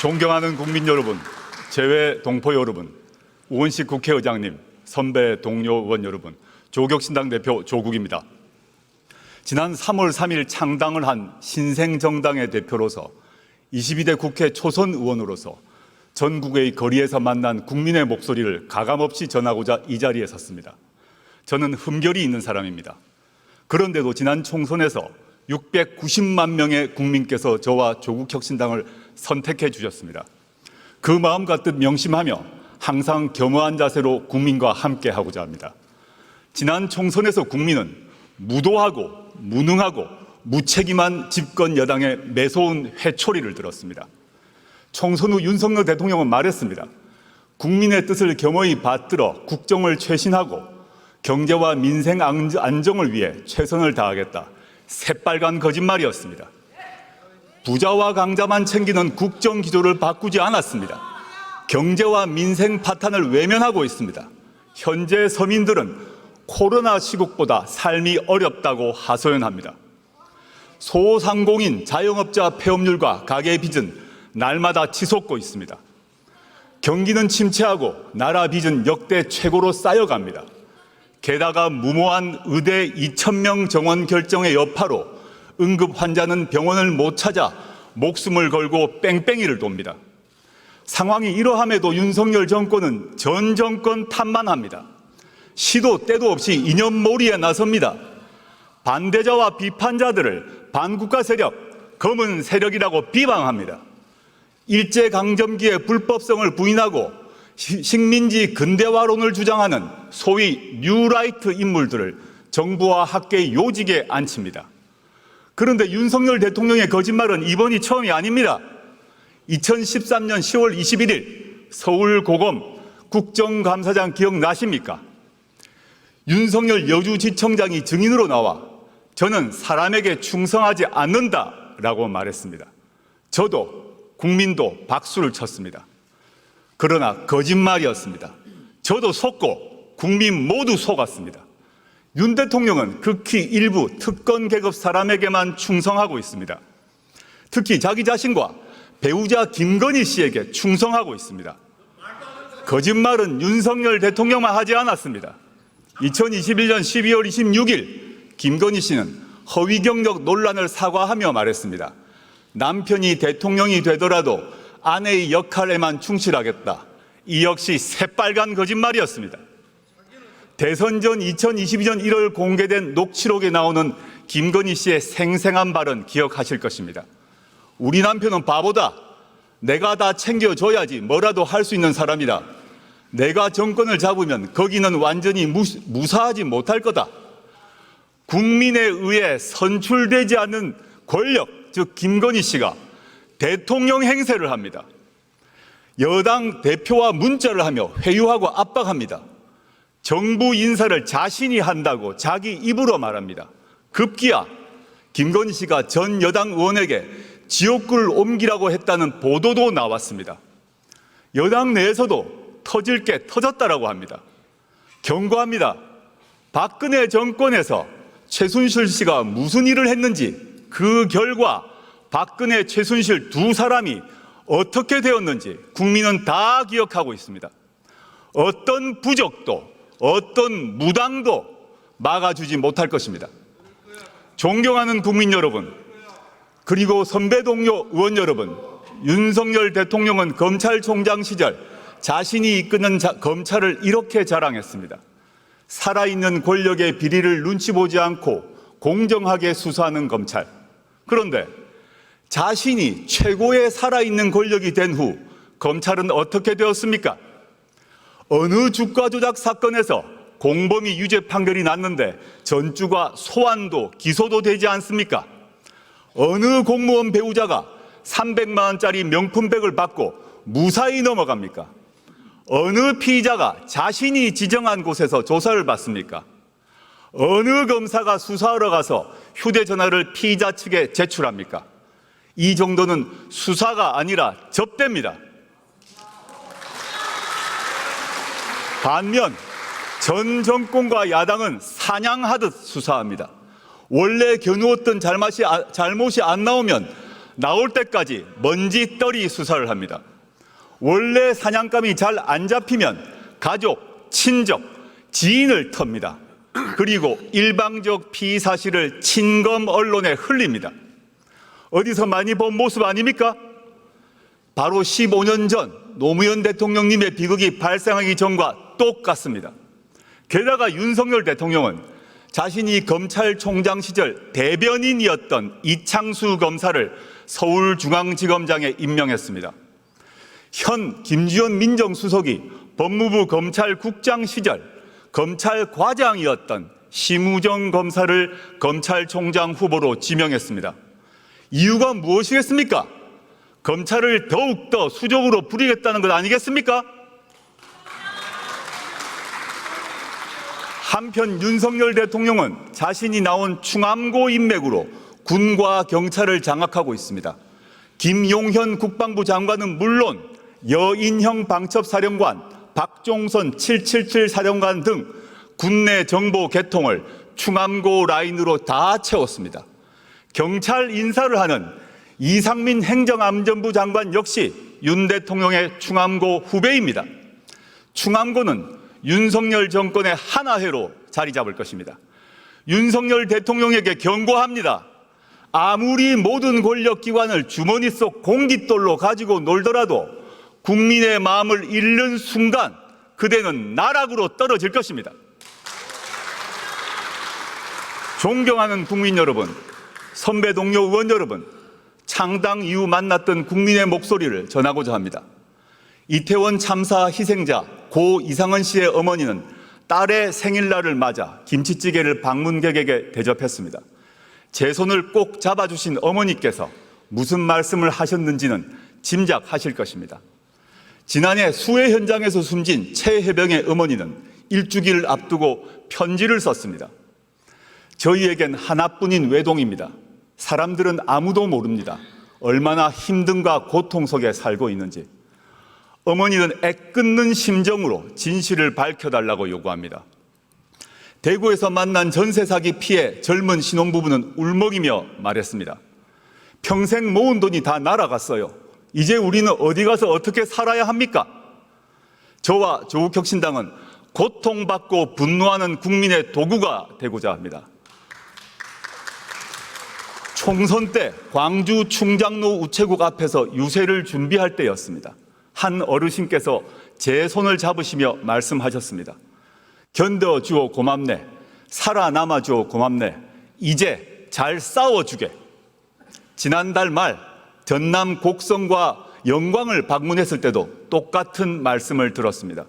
존경하는 국민 여러분, 재외 동포 여러분, 우원식 국회의장님, 선배 동료 의원 여러분, 조국신당 대표 조국입니다. 지난 3월 3일 창당을 한 신생정당의 대표로서 22대 국회 초선 의원으로서 전국의 거리에서 만난 국민의 목소리를 가감없이 전하고자 이 자리에 섰습니다. 저는 흠결이 있는 사람입니다. 그런데도 지난 총선에서 690만 명의 국민께서 저와 조국혁신당을 선택해 주셨습니다. 그 마음과 뜻 명심하며 항상 겸허한 자세로 국민과 함께 하고자 합니다. 지난 총선에서 국민은 무도하고 무능하고 무책임한 집권 여당의 매서운 회초리를 들었습니다. 총선 후 윤석열 대통령은 말했습니다. 국민의 뜻을 겸허히 받들어 국정을 쇄신하고 경제와 민생 안정을 위해 최선을 다하겠다. 새빨간 거짓말이었습니다. 부자와 강자만 챙기는 국정 기조를 바꾸지 않았습니다. 경제와 민생 파탄을 외면하고 있습니다. 현재 서민들은 코로나 시국보다 삶이 어렵다고 하소연합니다. 소상공인, 자영업자 폐업률과 가계 빚은 날마다 치솟고 있습니다. 경기는 침체하고 나라 빚은 역대 최고로 쌓여갑니다. 게다가 무모한 의대 2,000명 정원 결정의 여파로 응급 환자는 병원을 못 찾아 목숨을 걸고 뺑뺑이를 돕니다. 상황이 이러함에도 윤석열 정권은 전 정권 탓만 합니다. 시도 때도 없이 이념몰이에 나섭니다. 반대자와 비판자들을 반국가 세력, 검은 세력이라고 비방합니다. 일제강점기의 불법성을 부인하고 식민지 근대화론을 주장하는 소위 뉴라이트 인물들을 정부와 학계의 요직에 앉힙니다. 그런데 윤석열 대통령의 거짓말은 이번이 처음이 아닙니다. 2013년 10월 21일 서울고검 국정감사장 기억나십니까? 윤석열 여주지청장이 증인으로 나와 저는 사람에게 충성하지 않는다라고 말했습니다. 저도 국민도 박수를 쳤습니다. 그러나 거짓말이었습니다. 저도 속고 국민 모두 속았습니다. 윤 대통령은 극히 일부 특권 계급 사람에게만 충성하고 있습니다. 특히 자기 자신과 배우자 김건희 씨에게 충성하고 있습니다. 거짓말은 윤석열 대통령만 하지 않았습니다. 2021년 12월 26일 김건희 씨는 허위 경력 논란을 사과하며 말했습니다. 남편이 대통령이 되더라도 아내의 역할에만 충실하겠다. 이 역시 새빨간 거짓말이었습니다. 대선 전 2022년 1월 공개된 녹취록에 나오는 김건희 씨의 생생한 발언 기억하실 것입니다. 우리 남편은 바보다. 내가 다 챙겨줘야지 뭐라도 할 수 있는 사람이다. 내가 정권을 잡으면 거기는 완전히 무사하지 못할 거다. 국민에 의해 선출되지 않는 권력, 즉 김건희 씨가 대통령 행세를 합니다. 여당 대표와 문자를 하며 회유하고 압박합니다. 정부 인사를 자신이 한다고 자기 입으로 말합니다. 급기야 김건희 씨가 전 여당 의원에게 지옥불을 옮기라고 했다는 보도도 나왔습니다. 여당 내에서도 터질 게 터졌다라고 합니다. 경고합니다. 박근혜 정권에서 최순실 씨가 무슨 일을 했는지 그 결과 박근혜, 최순실 두 사람이 어떻게 되었는지 국민은 다 기억하고 있습니다. 어떤 부적도 어떤 무당도 막아주지 못할 것입니다. 존경하는 국민 여러분, 그리고 선배 동료 의원 여러분, 윤석열 대통령은 검찰총장 시절 자신이 이끄는 검찰을 이렇게 자랑했습니다. 살아있는 권력의 비리를 눈치 보지 않고 공정하게 수사하는 검찰. 그런데 자신이 최고의 살아있는 권력이 된 후 검찰은 어떻게 되었습니까? 어느 주가 조작 사건에서 공범이 유죄 판결이 났는데 전주가 소환도 기소도 되지 않습니까? 어느 공무원 배우자가 300만 원짜리 명품백을 받고 무사히 넘어갑니까? 어느 피의자가 자신이 지정한 곳에서 조사를 받습니까? 어느 검사가 수사하러 가서 휴대전화를 피의자 측에 제출합니까? 이 정도는 수사가 아니라 접대입니다. 반면 전 정권과 야당은 사냥하듯 수사합니다. 원래 겨누었던 잘못이 안 나오면 나올 때까지 먼지떨이 수사를 합니다. 원래 사냥감이 잘 안 잡히면 가족, 친족, 지인을 텁니다. 그리고 일방적 피의 사실을 친검 언론에 흘립니다. 어디서 많이 본 모습 아닙니까? 바로 15년 전 노무현 대통령님의 비극이 발생하기 전과 똑같습니다. 게다가 윤석열 대통령은 자신이 검찰총장 시절 대변인이었던 이창수 검사를 서울중앙지검장에 임명했습니다. 현 김주현 민정수석이 법무부 검찰국장 시절 검찰과장이었던 심우정 검사를 검찰총장 후보로 지명했습니다. 이유가 무엇이겠습니까? 검찰을 더욱더 수적으로 부리겠다는 것 아니겠습니까? 한편 윤석열 대통령은 자신이 나온 충암고 인맥으로 군과 경찰을 장악하고 있습니다. 김용현 국방부 장관은 물론 여인형 방첩사령관, 박종선 777 사령관 등 군내 정보 개통을 충암고 라인으로 다 채웠습니다. 경찰 인사를 하는 이상민 행정안전부 장관 역시 윤 대통령의 충암고 후배입니다. 충암고는 윤석열 정권의 하나회로 자리 잡을 것입니다. 윤석열 대통령에게 경고합니다. 아무리 모든 권력기관을 주머니 속 공깃돌로 가지고 놀더라도 국민의 마음을 잃는 순간 그대는 나락으로 떨어질 것입니다. 존경하는 국민 여러분, 선배 동료 의원 여러분, 창당 이후 만났던 국민의 목소리를 전하고자 합니다. 이태원 참사 희생자 고 이상은 씨의 어머니는 딸의 생일날을 맞아 김치찌개를 방문객에게 대접했습니다. 제 손을 꼭 잡아주신 어머니께서 무슨 말씀을 하셨는지는 짐작하실 것입니다. 지난해 수해 현장에서 숨진 최혜병의 어머니는 일주기를 앞두고 편지를 썼습니다. 저희에겐 하나뿐인 외동입니다. 사람들은 아무도 모릅니다. 얼마나 힘든가 고통 속에 살고 있는지. 어머니는 애끓는 심정으로 진실을 밝혀달라고 요구합니다. 대구에서 만난 전세 사기 피해 젊은 신혼부부는 울먹이며 말했습니다. 평생 모은 돈이 다 날아갔어요. 이제 우리는 어디 가서 어떻게 살아야 합니까? 저와 조국혁신당은 고통받고 분노하는 국민의 도구가 되고자 합니다. 총선 때 광주 충장로 우체국 앞에서 유세를 준비할 때였습니다. 한 어르신께서 제 손을 잡으시며 말씀하셨습니다. 견뎌주어 고맙네. 살아남아주어 고맙네. 이제 잘 싸워주게. 지난달 말 전남 곡성과 영광을 방문했을 때도 똑같은 말씀을 들었습니다.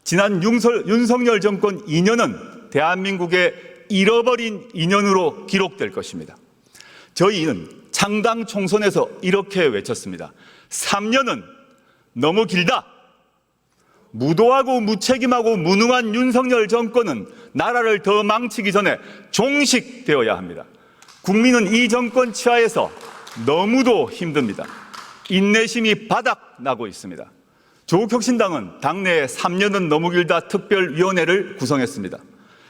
지난 윤석열 정권 2년은 대한민국의 잃어버린 2년으로 기록될 것입니다. 저희는 창당 총선에서 이렇게 외쳤습니다. 3년은 너무 길다. 무도하고 무책임하고 무능한 윤석열 정권은 나라를 더 망치기 전에 종식되어야 합니다. 국민은 이 정권 치하에서 너무도 힘듭니다. 인내심이 바닥나고 있습니다. 조국혁신당은 당내에 3년은 너무 길다 특별위원회를 구성했습니다.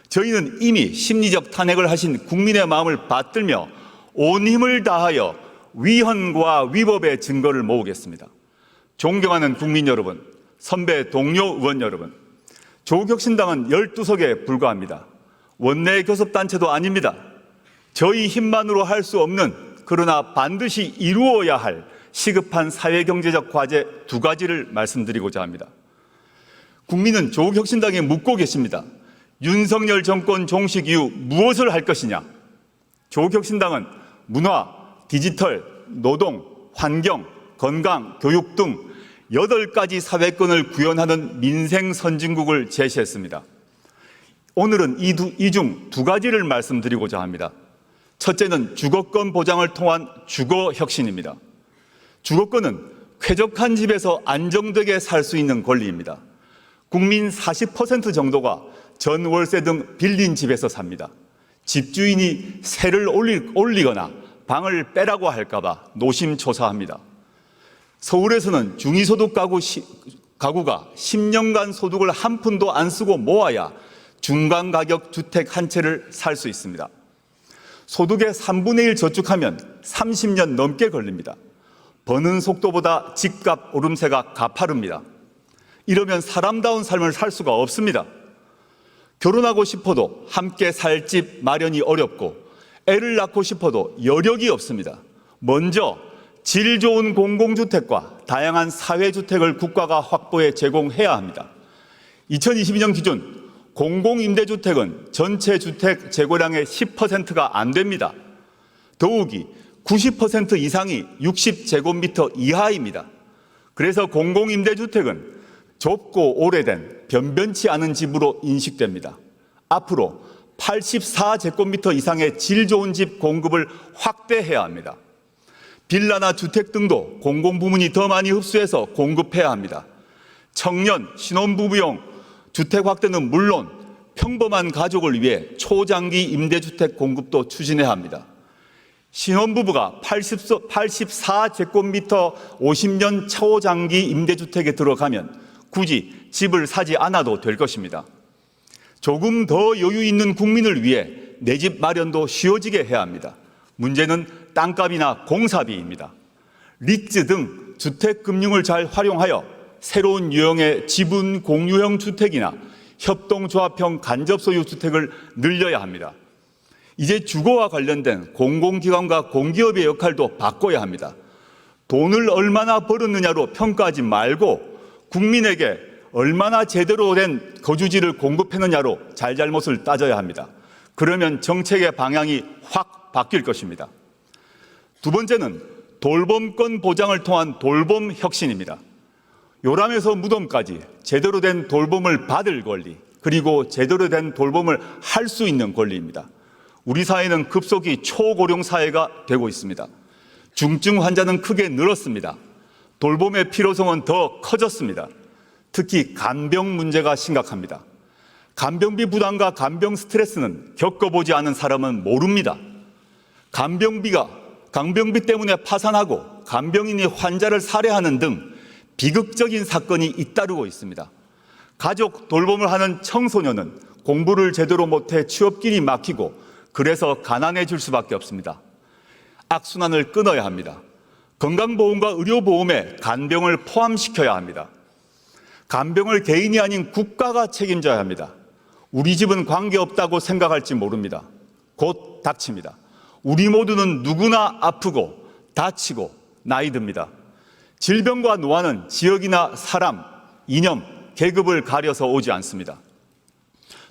저희는 이미 심리적 탄핵을 하신 국민의 마음을 받들며 온 힘을 다하여 위헌과 위법의 증거를 모으겠습니다. 존경하는 국민 여러분, 선배 동료 의원 여러분, 조국혁신당은 12석에 불과합니다. 원내 교섭단체도 아닙니다. 저희 힘만으로 할 수 없는, 그러나 반드시 이루어야 할 시급한 사회경제적 과제 2가지를 말씀드리고자 합니다. 국민은 조국혁신당에 묻고 계십니다. 윤석열 정권 종식 이후 무엇을 할 것이냐? 조국혁신당은 문화, 디지털, 노동, 환경, 건강, 교육 등 8가지 사회권을 구현하는 민생 선진국을 제시했습니다. 오늘은 이 중 2가지를 말씀드리고자 합니다. 첫째는 주거권 보장을 통한 주거혁신입니다. 주거권은 쾌적한 집에서 안정되게 살 수 있는 권리입니다. 국민 40% 정도가 전월세 등 빌린 집에서 삽니다. 집주인이 세를 올리거나 방을 빼라고 할까 봐 노심초사합니다. 서울에서는 중위소득 가구가 10년간 소득을 한 푼도 안 쓰고 모아야 중간가격 주택 한 채를 살 수 있습니다. 소득의 3분의 1 저축하면 30년 넘게 걸립니다. 버는 속도보다 집값 오름세가 가파릅니다. 이러면 사람다운 삶을 살 수가 없습니다. 결혼하고 싶어도 함께 살 집 마련이 어렵고 애를 낳고 싶어도 여력이 없습니다. 먼저 질 좋은 공공주택과 다양한 사회주택을 국가가 확보해 제공해야 합니다. 2022년 기준 공공임대주택은 전체 주택 재고량의 10%가 안 됩니다. 더욱이 90% 이상이 60제곱미터 이하입니다. 그래서 공공임대주택은 좁고 오래된 변변치 않은 집으로 인식됩니다. 앞으로 84제곱미터 이상의 질 좋은 집 공급을 확대해야 합니다. 빌라나 주택 등도 공공부문이 더 많이 흡수해서 공급해야 합니다. 청년, 신혼부부용 주택 확대는 물론 평범한 가족을 위해 초장기 임대주택 공급도 추진해야 합니다. 신혼부부가 84제곱미터 50년 초장기 임대주택에 들어가면 굳이 집을 사지 않아도 될 것입니다. 조금 더 여유 있는 국민을 위해 내 집 마련도 쉬워지게 해야 합니다. 문제는 땅값이나 공사비입니다. 리츠 등 주택금융을 잘 활용하여 새로운 유형의 지분 공유형 주택이나 협동조합형 간접소유 주택을 늘려야 합니다. 이제 주거와 관련된 공공기관과 공기업의 역할도 바꿔야 합니다. 돈을 얼마나 벌었느냐로 평가하지 말고 국민에게 얼마나 제대로 된 거주지를 공급했느냐로 잘잘못을 따져야 합니다. 그러면 정책의 방향이 확 바뀔 것입니다. 두 번째는 돌봄권 보장을 통한 돌봄 혁신입니다. 요람에서 무덤까지 제대로 된 돌봄을 받을 권리, 그리고 제대로 된 돌봄을 할 수 있는 권리입니다. 우리 사회는 급속히 초고령 사회가 되고 있습니다. 중증 환자는 크게 늘었습니다. 돌봄의 필요성은 더 커졌습니다. 특히 간병 문제가 심각합니다. 간병비 부담과 간병 스트레스는 겪어보지 않은 사람은 모릅니다. 간병비 때문에 파산하고 간병인이 환자를 살해하는 등 비극적인 사건이 잇따르고 있습니다. 가족 돌봄을 하는 청소년은 공부를 제대로 못해 취업길이 막히고 그래서 가난해질 수밖에 없습니다. 악순환을 끊어야 합니다. 건강보험과 의료보험에 간병을 포함시켜야 합니다. 간병을 개인이 아닌 국가가 책임져야 합니다. 우리 집은 관계없다고 생각할지 모릅니다. 곧 닥칩니다. 우리 모두는 누구나 아프고 다치고 나이 듭니다. 질병과 노화는 지역이나 사람, 이념, 계급을 가려서 오지 않습니다.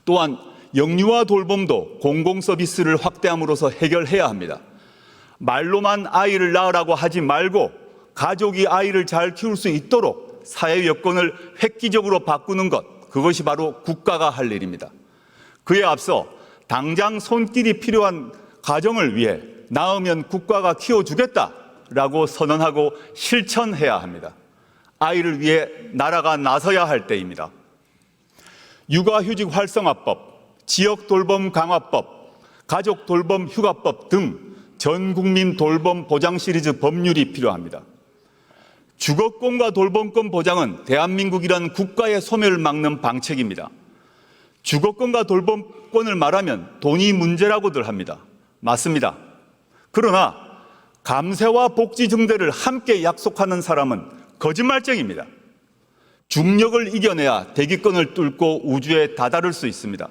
또한 영유아 돌봄도 공공서비스를 확대함으로써 해결해야 합니다. 말로만 아이를 낳으라고 하지 말고 가족이 아이를 잘 키울 수 있도록 사회 여건을 획기적으로 바꾸는 것, 그것이 바로 국가가 할 일입니다. 그에 앞서 당장 손길이 필요한 가정을 위해 낳으면 국가가 키워주겠다라고 선언하고 실천해야 합니다. 아이를 위해 나라가 나서야 할 때입니다. 육아휴직 활성화법, 지역돌봄 강화법, 가족돌봄 휴가법 등 전국민 돌봄 보장 시리즈 법률이 필요합니다. 주거권과 돌봄권 보장은 대한민국이란 국가의 소멸을 막는 방책입니다. 주거권과 돌봄권을 말하면 돈이 문제라고들 합니다. 맞습니다. 그러나 감세와 복지 증대를 함께 약속하는 사람은 거짓말쟁입니다. 중력을 이겨내야 대기권을 뚫고 우주에 다다를 수 있습니다.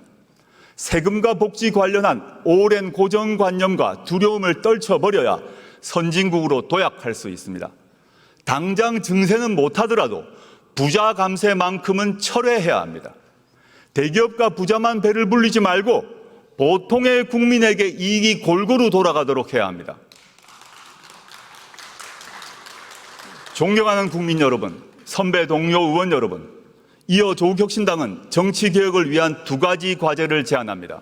세금과 복지 관련한 오랜 고정관념과 두려움을 떨쳐버려야 선진국으로 도약할 수 있습니다. 당장 증세는 못하더라도 부자 감세만큼은 철회해야 합니다. 대기업과 부자만 배를 불리지 말고 보통의 국민에게 이익이 골고루 돌아가도록 해야 합니다. 존경하는 국민 여러분, 선배 동료 의원 여러분, 이어 조국혁신당은 정치개혁을 위한 두 가지 과제를 제안합니다.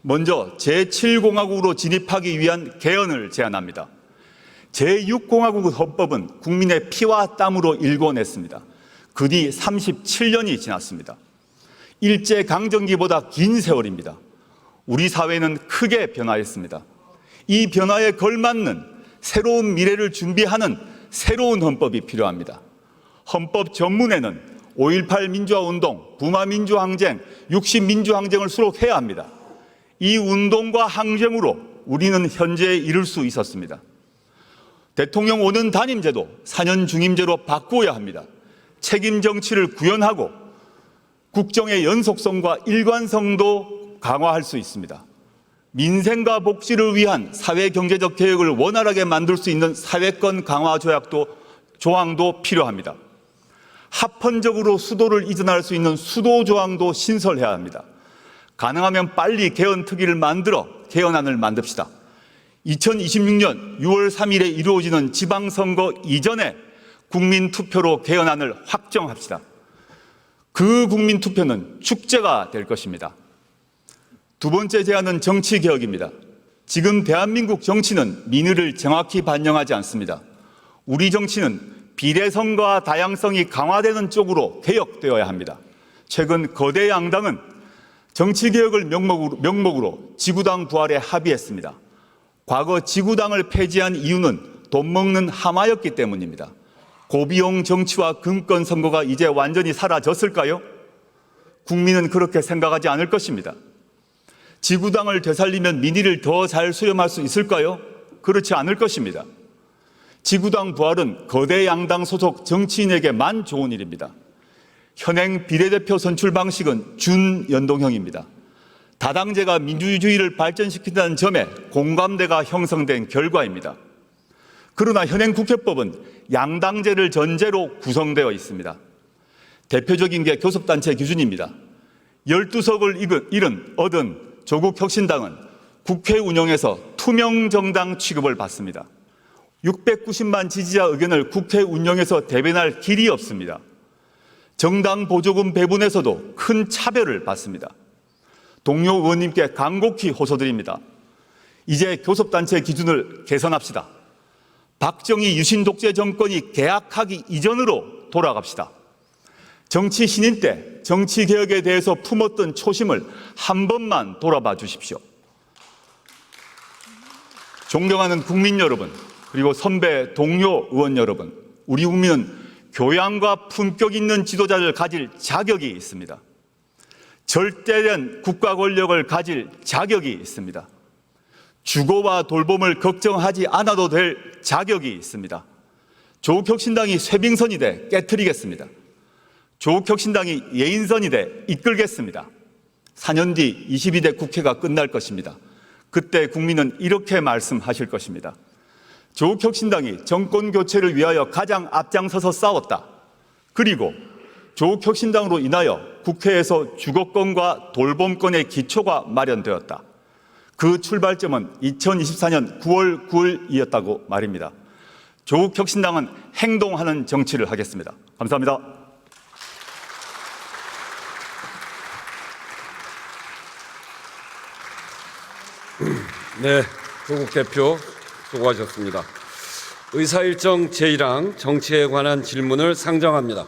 먼저 제7공화국으로 진입하기 위한 개헌을 제안합니다. 제6공화국 헌법은 국민의 피와 땀으로 일궈냈습니다. 그 뒤 37년이 지났습니다. 일제강점기보다 긴 세월입니다. 우리 사회는 크게 변화했습니다. 이 변화에 걸맞는 새로운 미래를 준비하는 새로운 헌법이 필요합니다. 헌법 전문에는 5.18 민주화운동, 부마민주항쟁, 60민주항쟁을 수록해야 합니다. 이 운동과 항쟁으로 우리는 현재에 이를 수 있었습니다. 대통령 5년 단임제도 4년 중임제로 바꾸어야 합니다. 책임 정치를 구현하고 국정의 연속성과 일관성도 강화할 수 있습니다. 민생과 복지를 위한 사회경제적 개혁을 원활하게 만들 수 있는 사회권 강화 조항도 필요합니다. 합헌적으로 수도를 이전할 수 있는 수도 조항도 신설해야 합니다. 가능하면 빨리 개헌특위를 만들어 개헌안을 만듭시다. 2026년 6월 3일에 이루어지는 지방선거 이전에 국민투표로 개헌안을 확정합시다. 그 국민투표는 축제가 될 것입니다. 두 번째 제안은 정치개혁입니다. 지금 대한민국 정치는 민의를 정확히 반영하지 않습니다. 우리 정치는 비례성과 다양성이 강화되는 쪽으로 개혁되어야 합니다. 최근 거대 양당은 정치개혁을 명목으로 지구당 부활에 합의했습니다. 과거 지구당을 폐지한 이유는 돈 먹는 하마였기 때문입니다. 고비용 정치와 금권 선거가 이제 완전히 사라졌을까요? 국민은 그렇게 생각하지 않을 것입니다. 지구당을 되살리면 민의를 더 잘 수렴할 수 있을까요? 그렇지 않을 것입니다. 지구당 부활은 거대 양당 소속 정치인에게만 좋은 일입니다. 현행 비례대표 선출 방식은 준연동형입니다. 다당제가 민주주의를 발전시킨다는 점에 공감대가 형성된 결과입니다. 그러나 현행 국회법은 양당제를 전제로 구성되어 있습니다. 대표적인 게 교섭단체 기준입니다. 12석을 얻은 조국혁신당은 국회 운영에서 투명정당 취급을 받습니다. 690만 지지자 의견을 국회 운영에서 대변할 길이 없습니다. 정당 보조금 배분에서도 큰 차별을 받습니다. 동료 의원님께 간곡히 호소드립니다. 이제 교섭단체 기준을 개선합시다. 박정희 유신 독재 정권이 개학하기 이전으로 돌아갑시다. 정치 신인 때 정치개혁에 대해서 품었던 초심을 한 번만 돌아봐 주십시오. 존경하는 국민 여러분, 그리고 선배 동료 의원 여러분, 우리 국민은 교양과 품격 있는 지도자를 가질 자격이 있습니다. 절대된 국가 권력을 가질 자격이 있습니다. 주거와 돌봄을 걱정하지 않아도 될 자격이 있습니다. 조국혁신당이 쇄빙선이 돼 깨트리겠습니다. 조국혁신당이 예인선이 돼 이끌겠습니다. 4년 뒤 22대 국회가 끝날 것입니다. 그때 국민은 이렇게 말씀하실 것입니다. 조국혁신당이 정권교체를 위하여 가장 앞장서서 싸웠다. 그리고 조국혁신당으로 인하여 국회에서 주거권과 돌봄권의 기초가 마련되었다. 그 출발점은 2024년 9월 9일이었다고 말입니다. 조국혁신당은 행동하는 정치를 하겠습니다. 감사합니다. 네, 조국 대표 수고하셨습니다. 의사일정 제1항 정치에 관한 질문을 상정합니다.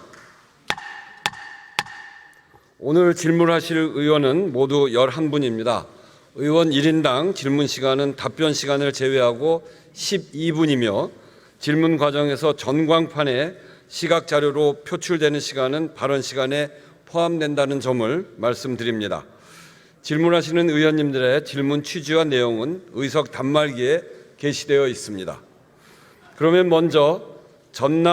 오늘 질문하실 의원은 모두 11분입니다. 의원 1인당 질문 시간은 답변 시간을 제외하고 12분이며 질문 과정에서 전광판에 시각 자료로 표출되는 시간은 발언 시간에 포함된다는 점을 말씀드립니다. 질문하시는 의원님들의 질문 취지와 내용은 의석 단말기에 게시되어 있습니다. 그러면 먼저 전남